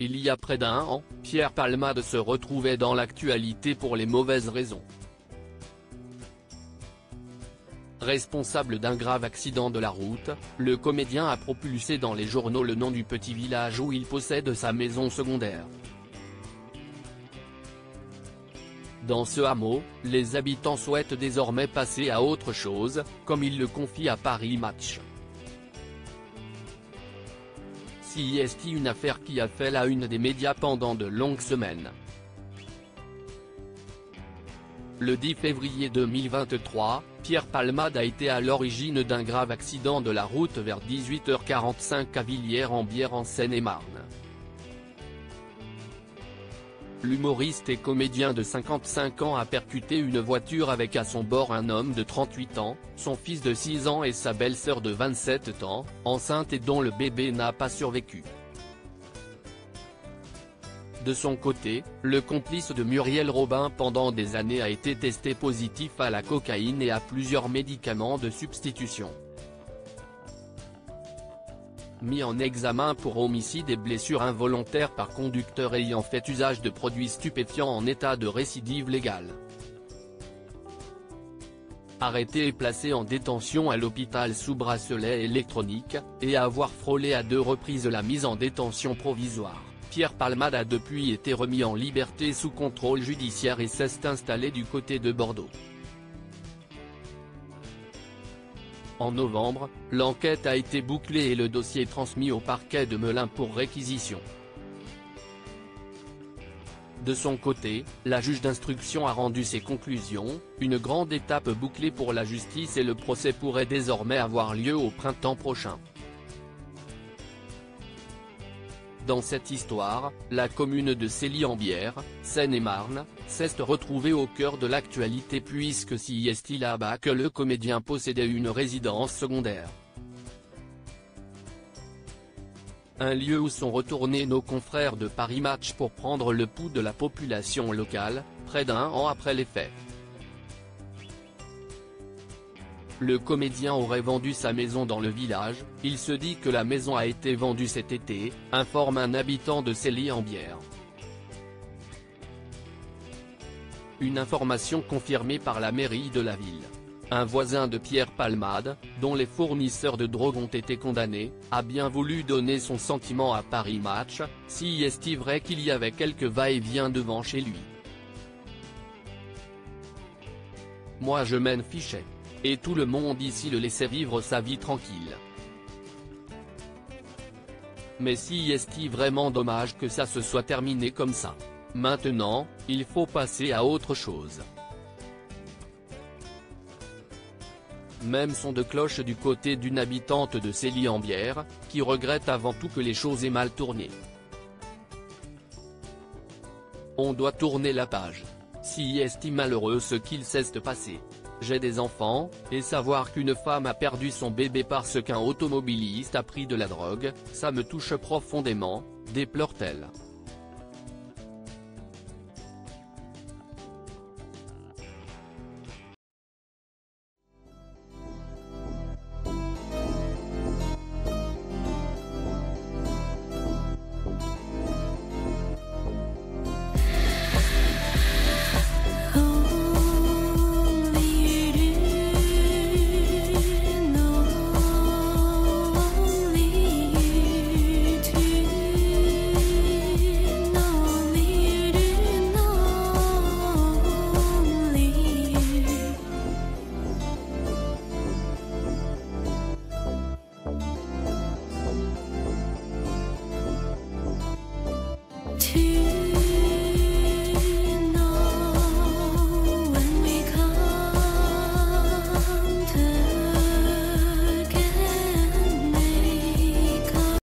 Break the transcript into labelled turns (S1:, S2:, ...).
S1: Il y a près d'un an, Pierre Palmade se retrouvait dans l'actualité pour les mauvaises raisons. Responsable d'un grave accident de la route, le comédien a propulsé dans les journaux le nom du petit village où il possède sa maison secondaire. Dans ce hameau, les habitants souhaitent désormais passer à autre chose, comme il le confie à Paris Match. C'est une affaire qui a fait la une des médias pendant de longues semaines. Le 10 février 2023, Pierre Palmade a été à l'origine d'un grave accident de la route vers 18h45 à Villiers-en-Bière en Seine-et-Marne. L'humoriste et comédien de 55 ans a percuté une voiture avec à son bord un homme de 38 ans, son fils de 6 ans et sa belle-sœur de 27 ans, enceinte et dont le bébé n'a pas survécu. De son côté, le complice de Muriel Robin pendant des années a été testé positif à la cocaïne et à plusieurs médicaments de substitution. Mis en examen pour homicide et blessure involontaire par conducteur ayant fait usage de produits stupéfiants en état de récidive légale. Arrêté et placé en détention à l'hôpital sous bracelet électronique, et avoir frôlé à 2 reprises la mise en détention provisoire, Pierre Palmade a depuis été remis en liberté sous contrôle judiciaire et s'est installé du côté de Bordeaux. En novembre, l'enquête a été bouclée et le dossier transmis au parquet de Melun pour réquisition. De son côté, la juge d'instruction a rendu ses conclusions, une grande étape bouclée pour la justice et le procès pourrait désormais avoir lieu au printemps prochain. Dans cette histoire, la commune de Cély-en-Bière, Seine-et-Marne, s'est retrouvée au cœur de l'actualité puisque c'est là-bas que le comédien possédait une résidence secondaire. Un lieu où sont retournés nos confrères de Paris Match pour prendre le pouls de la population locale, près d'un an après les faits. Le comédien aurait vendu sa maison dans le village, il se dit que la maison a été vendue cet été, informe un habitant de Cély-en-Bière. Une information confirmée par la mairie de la ville. Un voisin de Pierre Palmade, dont les fournisseurs de drogue ont été condamnés, a bien voulu donner son sentiment à Paris Match, si est-il vrai qu'il y avait quelques va-et-vient devant chez lui. Moi je m'en fichais. Et tout le monde ici le laissait vivre sa vie tranquille. Mais si est-il vraiment dommage que ça se soit terminé comme ça. Maintenant, il faut passer à autre chose. Même son de cloche du côté d'une habitante de Cély-en-Bière, qui regrette avant tout que les choses aient mal tourné. On doit tourner la page. Si est-il malheureux ce qu'il s'est passé. J'ai des enfants, et savoir qu'une femme a perdu son bébé parce qu'un automobiliste a pris de la drogue, ça me touche profondément, déplore-t-elle.